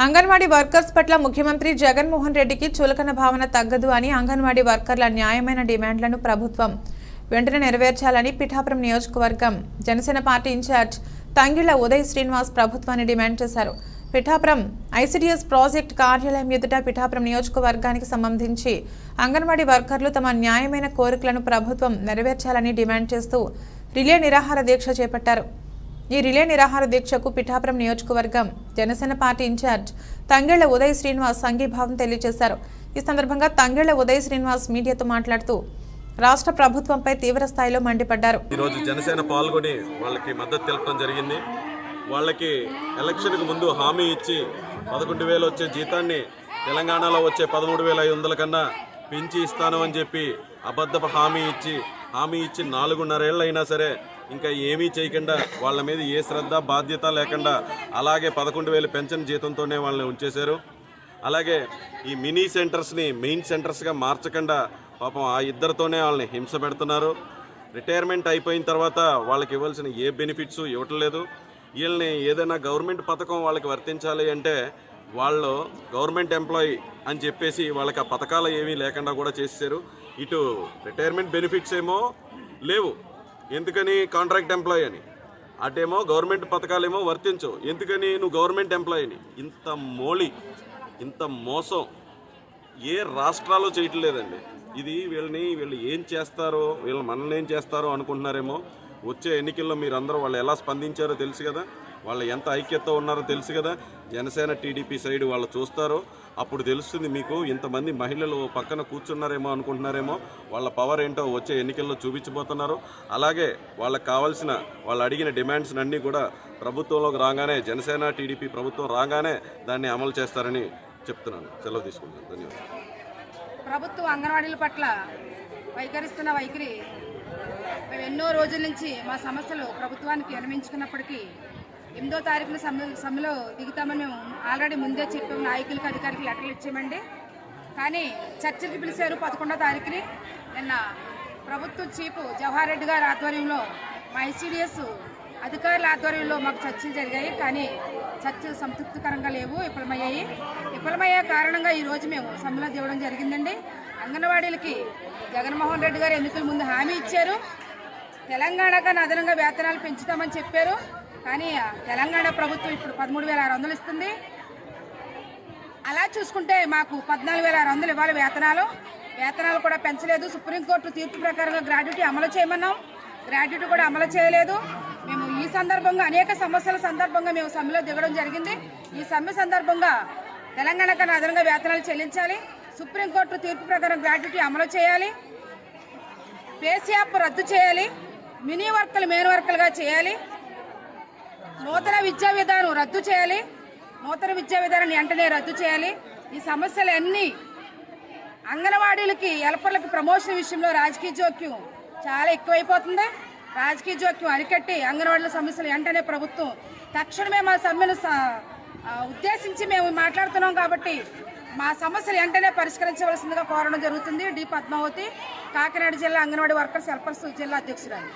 Anganwadi workers పట్ల ముఖ్యమంత్రి జగన్మోహన్ రెడ్డికి చులకన భావన తగ్గదు అని అంగన్వాడీ వర్కర్ల న్యాయమైన డిమాండ్లను ప్రభుత్వం వెంటనే నెరవేర్చాలని పిఠాపురం నియోజకవర్గం జనసేన పార్టీ ఇన్ఛార్జ్ తంగిళ్ల ఉదయ్ శ్రీనివాస్ ప్రభుత్వాన్ని డిమాండ్ చేశారు. పిఠాపురం ఐసిడిఎస్ ప్రాజెక్ట్ కార్యాలయం ఎదుట పిఠాపురం నియోజకవర్గానికి సంబంధించి అంగన్వాడీ వర్కర్లు తమ న్యాయమైన కోరికలను ప్రభుత్వం నెరవేర్చాలని డిమాండ్ చేస్తూ రిలే నిరాహార దీక్ష చేపట్టారు. ఈ రిలే నిరాహార దీక్షకు పిఠాపురం నియోజకవర్గం జనసేన పార్టీ ఇన్ఛార్జ్ తంగిళ్ల ఉదయ్ శ్రీనివాస్ సంఘీభావం తెలియజేశారు. ఈ సందర్భంగా తంగిళ్ల ఉదయ్ శ్రీనివాస్ మీడియాతో మాట్లాడుతూ రాష్ట్ర ప్రభుత్వంపై తీవ్ర స్థాయిలో మండిపడ్డారు. ఈరోజు జనసేన పాల్గొని వాళ్ళకి మద్దతు తెలపడం జరిగింది. వాళ్ళకి ఎలక్షన్కు ముందు హామీ ఇచ్చి 11,000 వచ్చే జీతాన్ని తెలంగాణలో వచ్చే 13,500 కన్నా పెంచి ఇస్తాను అని చెప్పి అబద్ధపు హామీ ఇచ్చి 4.5 ఏళ్ళు అయినా సరే ఇంకా ఏమీ చేయకుండా వాళ్ళ మీద ఏ శ్రద్ధ బాధ్యత లేకుండా అలాగే 11,000 పెన్షన్ జీతంతోనే వాళ్ళని ఉంచేశారు. అలాగే ఈ మినీ సెంటర్స్ని మెయిన్ సెంటర్స్గా మార్చకుండా పాపం ఆ ఇద్దరితోనే వాళ్ళని హింస పెడుతున్నారు. రిటైర్మెంట్ అయిపోయిన తర్వాత వాళ్ళకి ఇవ్వాల్సిన ఏ బెనిఫిట్స్ ఇవ్వటం లేదు. వీళ్ళని ఏదైనా గవర్నమెంట్ పథకం వాళ్ళకి వర్తించాలి అంటే వాళ్ళు గవర్నమెంట్ ఎంప్లాయీ అని చెప్పేసి వాళ్ళకి ఆ పథకాలు ఏమీ లేకుండా కూడా చేశారు. ఇటు రిటైర్మెంట్ బెనిఫిట్స్ ఏమో లేవు, ఎందుకని కాంట్రాక్ట్ ఎంప్లాయీ అని, అటేమో గవర్నమెంట్ పథకాలేమో వర్తించవు, ఎందుకని నువ్వు గవర్నమెంట్ ఎంప్లాయీని. ఇంత మోళి, ఇంత మోసం ఏ రాష్ట్రాల్లో చేయటం లేదండి. ఇది వీళ్ళు ఏం చేస్తారో, మనల్ని ఏం చేస్తారో అనుకుంటున్నారేమో. వచ్చే ఎన్నికల్లో మీరందరూ వాళ్ళు ఎలా స్పందించారో తెలుసు కదా, వాళ్ళు ఎంత ఐక్యతతో ఉన్నారో తెలుసు కదా. జనసేన టీడీపీ సైడ్ వాళ్ళు చూస్తారో అప్పుడు తెలుస్తుంది మీకు. ఇంతమంది మహిళలు పక్కన కూర్చున్నారేమో అనుకుంటున్నారేమో, వాళ్ళ పవర్ ఏంటో వచ్చే ఎన్నికల్లో చూపించబోతున్నారు. అలాగే వాళ్ళకి కావాల్సిన వాళ్ళు అడిగిన డిమాండ్స్ అన్నీ కూడా ప్రభుత్వంలోకి రాగానే, జనసేన టీడీపీ ప్రభుత్వం రాగానే దాన్ని అమలు చేస్తారని చెప్తున్నాను. సెలవు తీసుకుంటాను. ధన్యవాదాలు. ప్రభుత్వం అంగన్వాడీల పట్ల వైఖరిస్తున్న వైఖరి మేము ఎన్నో రోజుల నుంచి మా సమస్యలు ప్రభుత్వానికి విన్నవించుకున్నప్పటికీ 8వ తారీఖున సమ్మెలో దిగుతామని మేము ఆల్రెడీ ముందే చెప్పాము. నాయకులకి అధికారికి లెటర్లు ఇచ్చామండి. కానీ చర్చలకి పిలిచారు 11వ తారీఖుని. నిన్న ప్రభుత్వ చీఫ్ జవహర్ రెడ్డి గారి ఆధ్వర్యంలో మా ఐసిడిఎస్ అధికారుల ఆధ్వర్యంలో మాకు చర్చలు జరిగాయి. కానీ చర్చలు సంతృప్తికరంగా లేవు, విఫలమయ్యే కారణంగా ఈరోజు మేము సమ్మెలో దిగడం జరిగిందండి. అంగన్వాడీలకి జగన్మోహన్ రెడ్డి గారు ఎన్నికల ముందు హామీ ఇచ్చారు. తెలంగాణ కన్నా అదనంగా వేతనాలు పెంచుతామని చెప్పారు. కానీ తెలంగాణ ప్రభుత్వం ఇప్పుడు 13,600 ఇస్తుంది. అలా చూసుకుంటే మాకు 14,600 ఇవ్వాలి వేతనాలు కూడా పెంచలేదు. సుప్రీంకోర్టు తీర్పు ప్రకారంగా గ్రాడ్యుటీ అమలు చేయమన్నాం, గ్రాడ్యుటీ కూడా అమలు చేయలేదు. మేము ఈ సందర్భంగా అనేక సమస్యల సందర్భంగా మేము సమ్మెలో దిగడం జరిగింది. ఈ సమ్మె సందర్భంగా తెలంగాణ కన్నా అదనంగా వేతనాలు చెల్లించాలి, సుప్రీంకోర్టు తీర్పు ప్రకారం గ్రాడ్యుటీ అమలు చేయాలి, పేసియాప్ రద్దు చేయాలి, మినీ వర్కులు మెయిన్ వర్కులుగా చేయాలి, నూతన విద్యా విధానం రద్దు చేయాలి, నూతన విద్యా విధానాన్ని వెంటనే రద్దు చేయాలి. ఈ సమస్యలన్నీ అంగన్వాడీలకి హెల్పర్లకి ప్రమోషన్ విషయంలో రాజకీయ జోక్యం చాలా ఎక్కువైపోతుంది. రాజకీయ జోక్యం అరికట్టి అంగన్వాడీల సమస్యలు వెంటనే ప్రభుత్వం తక్షణమే మా సమ్మెను ఉద్దేశించి మేము మాట్లాడుతున్నాం కాబట్టి మా సమస్యలు వెంటనే పరిష్కరించవలసిందిగా కోరడం జరుగుతుంది. డి పద్మావతి, కాకినాడ జిల్లా అంగన్వాడీ వర్కర్స్ హెల్పర్స్ జిల్లా అధ్యక్షురాలు.